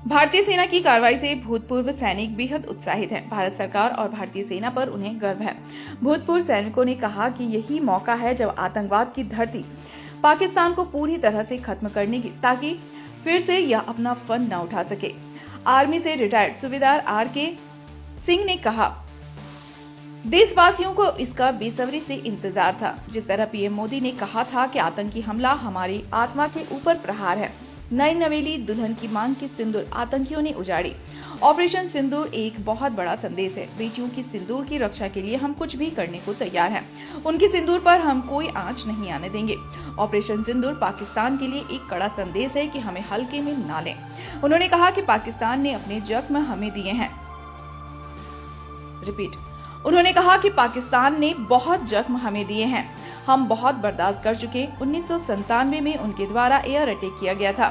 भारतीय सेना की कार्रवाई से भूतपूर्व सैनिक बेहद उत्साहित हैं। भारत सरकार और भारतीय सेना पर उन्हें गर्व है। भूतपूर्व सैनिकों ने कहा कि यही मौका है जब आतंकवाद की धरती पाकिस्तान को पूरी तरह से खत्म करने की, ताकि फिर से यह अपना फन न उठा सके। आर्मी से रिटायर्ड सूबेदार RK सिंह ने कहा, देशवासियों को इसका बेसब्री से इंतजार था। जिस तरह PM मोदी ने कहा था कि आतंकी हमला हमारी आत्मा के ऊपर प्रहार है। नई नवेली दुल्हन की मांग की सिंदूर आतंकियों ने उजाड़ी। ऑपरेशन सिंदूर एक बहुत बड़ा संदेश है। बेटियों की सिंदूर की रक्षा के लिए हम कुछ भी करने को तैयार हैं। उनकी सिंदूर पर हम कोई आंच नहीं आने देंगे। ऑपरेशन सिंदूर पाकिस्तान के लिए एक कड़ा संदेश है कि हमें हल्के में ना लें। उन्होंने कहा कि पाकिस्तान ने अपने जख्म हमें दिए हैं। उन्होंने कहा कि पाकिस्तान ने बहुत जख्म हमें दिए हैं। हम बहुत बर्दाश्त कर चुके। 1997 में उनके द्वारा एयर अटैक किया गया था।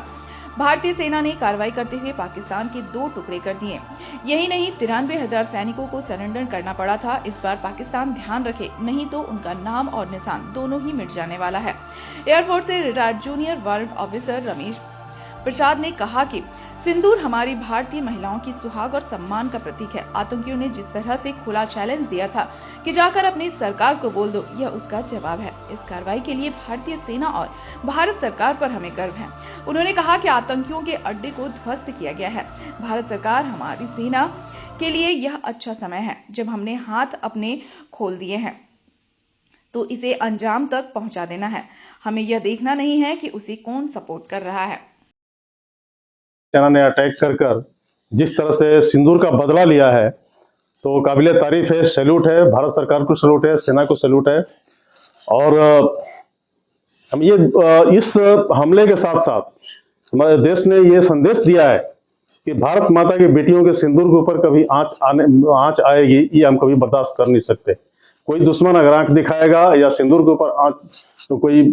भारतीय सेना ने कार्रवाई करते हुए पाकिस्तान के 2 टुकड़े कर दिए। यही नहीं, 93,000 सैनिकों को सरेंडर करना पड़ा था। इस बार पाकिस्तान ध्यान रखे, नहीं तो उनका नाम और निशान दोनों ही मिट जाने वाला है। एयरफोर्स से retired junior warrant officer Ramesh Prasad ने कहा कि सिंदूर हमारी भारतीय महिलाओं की सुहाग और सम्मान का प्रतीक है। आतंकियों ने जिस तरह से खुला चैलेंज दिया था कि जाकर अपनी सरकार को बोल दो, यह उसका जवाब है। इस कार्रवाई के लिए भारतीय सेना और भारत सरकार पर हमें गर्व है। उन्होंने कहा कि आतंकियों के अड्डे को ध्वस्त किया गया है। भारत सरकार, हमारी सेना के लिए यह अच्छा समय है जब हमने हाथ अपने खोल दिए हैं, तो इसे अंजाम तक पहुंचा देना है। हमें यह देखना नहीं है कि उसे कौन सपोर्ट कर रहा है। सेना ने अटैक कर जिस तरह से सिंदूर का बदला लिया है, तो काबिले तारीफ है, सैल्यूट है। भारत सरकार को सैल्यूट है, सेना को सैल्यूट है। और हम ये इस हमले के साथ साथ हमारे देश ने ये संदेश दिया है कि भारत माता की बेटियों के सिंदूर के ऊपर कभी आंच आएगी, ये हम कभी बर्दाश्त कर नहीं सकते। कोई दुश्मन अगर आंख दिखाएगा या सिंदूर के ऊपर आंच, तो कोई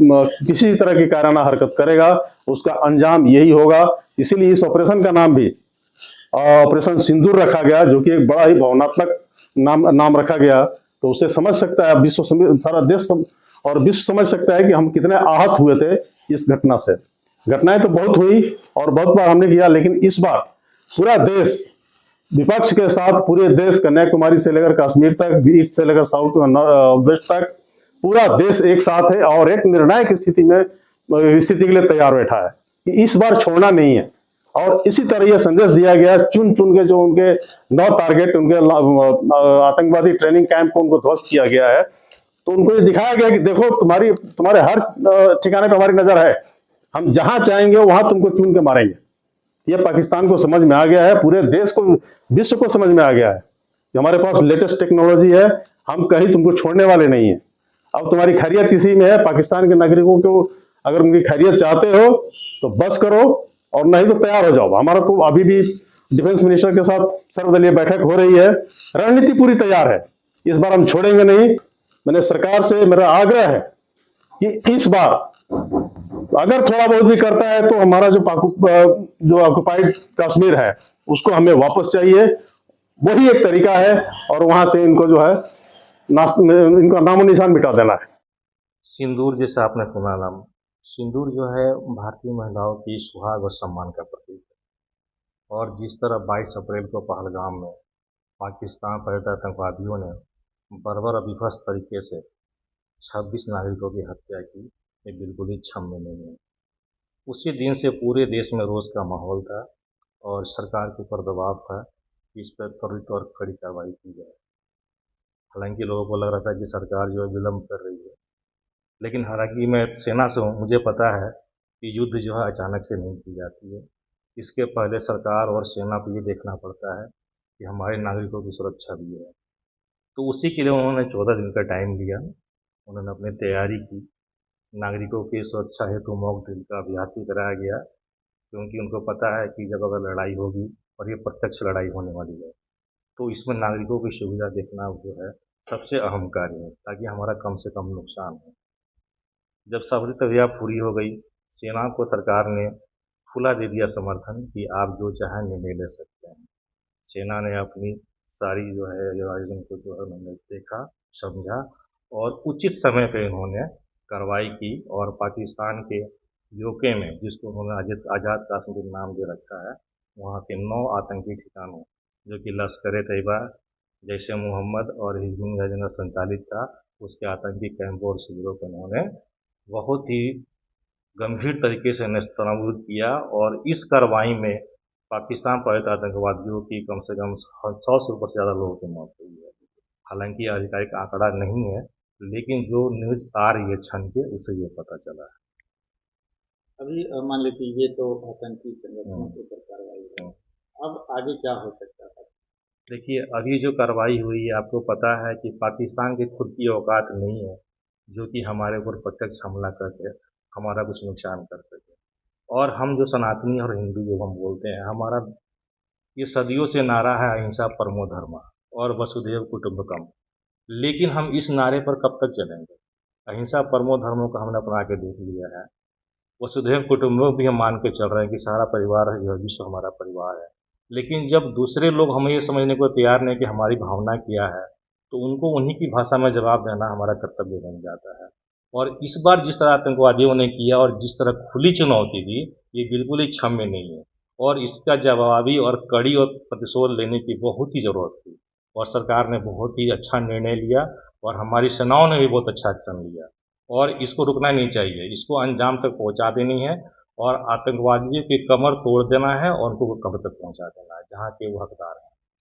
किसी तरह की कायराना हरकत करेगा, उसका अंजाम यही होगा। इसीलिए इस ऑपरेशन का नाम भी ऑपरेशन सिंदूर रखा गया, जो कि एक बड़ा ही भावनात्मक नाम रखा गया। तो उसे समझ सकता है विश्व, सारा देश और विश्व समझ सकता है कि हम कितने आहत हुए थे इस घटना से। घटनाएं तो बहुत हुई और बहुत बार हमने किया, लेकिन इस बार पूरा देश विपक्ष के साथ, पूरे देश कन्याकुमारी से लेकर कश्मीर तक, ईस्ट से लेकर साउथ वेस्ट तक, पूरा देश एक साथ है और एक निर्णायक स्थिति के लिए तैयार बैठा है कि इस बार छोड़ना नहीं है। और इसी तरह यह संदेश दिया गया, चुन चुन के जो उनके 9 टारगेट, उनके आतंकवादी ट्रेनिंग कैंप को उनको ध्वस्त किया गया है, तो उनको ये दिखाया गया कि देखो तुम्हारे हर ठिकाने पर हमारी नजर है, हम जहां चाहेंगे वहां तुमको चुन के मारेंगे। यह पाकिस्तान को समझ में आ गया है, पूरे देश को, विश्व को समझ में आ गया है कि हमारे पास लेटेस्ट टेक्नोलॉजी है, हम कहीं तुमको छोड़ने वाले नहीं है। अब तुम्हारी खैरियत इसी में है। पाकिस्तान के नागरिकों को अगर उनकी खैरियत चाहते हो तो बस करो, और नहीं तो तैयार हो जाओ। हमारा तो अभी भी डिफेंस मिनिस्टर के साथ सर्वदलीय बैठक हो रही है, रणनीति पूरी तैयार है। इस बार हम छोड़ेंगे नहीं। मैंने सरकार से मेरा आग्रह है कि इस बार अगर थोड़ा बहुत भी करता है तो हमारा जो ऑक्युपाइड कश्मीर है उसको हमें वापस चाहिए। वही एक तरीका है, और वहां से इनको जो है इनका नामो निशान मिटा देना है। सिंदूर, जैसा आपने सुना नाम, सिंदूर जो है भारतीय महिलाओं की सुहाग और सम्मान का प्रतीक है। और जिस तरह 22 अप्रैल को पहलगाम में पाकिस्तान प्रेरित आतंकवादियों ने बर्बर और विवश तरीके से 26 नागरिकों की हत्या की, ये बिल्कुल ही क्षम्य नहीं है। उसी दिन से पूरे देश में रोष का माहौल था और सरकार के ऊपर दबाव था कि इस पर त्वरित और कड़ी कार्रवाई की जाए। हालांकि लोगों को लग रहा था कि सरकार जो है विलम्ब कर रही है, लेकिन हालांकि मैं सेना से हूँ, मुझे पता है कि युद्ध जो है अचानक से नहीं की जाती है। इसके पहले सरकार और सेना को ये देखना पड़ता है कि हमारे नागरिकों की सुरक्षा भी है। तो उसी के लिए उन्होंने 14 दिन का टाइम लिया। उन्होंने अपनी तैयारी की। नागरिकों की सुरक्षा हेतु मॉक ड्रिल का अभ्यास भी कराया गया, क्योंकि उनको पता है कि जब अगर लड़ाई होगी, और ये प्रत्यक्ष लड़ाई होने वाली है, तो इसमें नागरिकों की सुविधा देखना जो है सबसे अहम कार्य है, ताकि हमारा कम से कम नुकसान हो। जब सारी तैयारी पूरी हो गई, सेना को सरकार ने खुला दे दिया समर्थन कि आप जो चाहें निर्णय ले सकते हैं। सेना ने अपनी सारी जो है आयोजन को जो है उन्होंने देखा, समझा, और उचित समय पे इन्होंने कार्रवाई की। और पाकिस्तान के यूके में, जिसको उन्होंने आज़ाद कश्मीर नाम दे रखा है, वहाँ के 9 आतंकी ठिकानों, जो कि लश्कर तैयबा, जैश ए मोहम्मद और हिजबुल मुजाहिदीन संचालित था, उसके आतंकी कैंपों और शिविरों को उन्होंने बहुत ही गंभीर तरीके से नेस्तनाबूद किया। और इस कार्रवाई में पाकिस्तान प्रेरित आतंकवादियों की कम से कम 100 से ऊपर से ज़्यादा लोगों की मौत हुई है। हालांकि ये आधिकारिक आंकड़ा नहीं है, लेकिन जो न्यूज़ आ रही है छन के, उससे ये पता चला है। अभी मान लीजिए ये तो आतंकी संगठनों के ऊपर कार्रवाई है, अब आगे क्या हो सकता है? देखिए, अभी जो कार्रवाई हुई है, आपको पता है कि पाकिस्तान की खुद की औकात नहीं है जो कि हमारे ऊपर प्रत्यक्ष हमला करके हमारा कुछ नुकसान कर सके। और हम जो सनातनी और हिंदू जो हम बोलते हैं, हमारा ये सदियों से नारा है अहिंसा परमो धर्म और वसुधैव कुटुंबकम। लेकिन हम इस नारे पर कब तक चलेंगे? अहिंसा परमो धर्मो को हमने अपना के देख लिया है, वसुधैव कुटुंबकम भी हम मान के चल रहे हैं कि सारा परिवार है, जो विश्व हमारा परिवार है। लेकिन जब दूसरे लोग हमें ये समझने को तैयार नहीं कि हमारी भावना क्या है, तो उनको उन्हीं की भाषा में जवाब देना हमारा कर्तव्य बन जाता है। और इस बार जिस तरह आतंकवादियों ने किया और जिस तरह खुली चुनौती दी, ये बिल्कुल ही क्षम्य नहीं है और इसका जवाबी और कड़ी और प्रतिशोध लेने की बहुत ही ज़रूरत थी। और सरकार ने बहुत ही अच्छा निर्णय लिया और हमारी सेनाओं ने भी बहुत अच्छा एक्शन लिया। और इसको रुकना नहीं चाहिए, इसको अंजाम तक पहुंचा देनी है और आतंकवादियों की कमर तोड़ देना है और उनको कब्र तक पहुंचा देना है, जहाँ के वो हकदार हैं।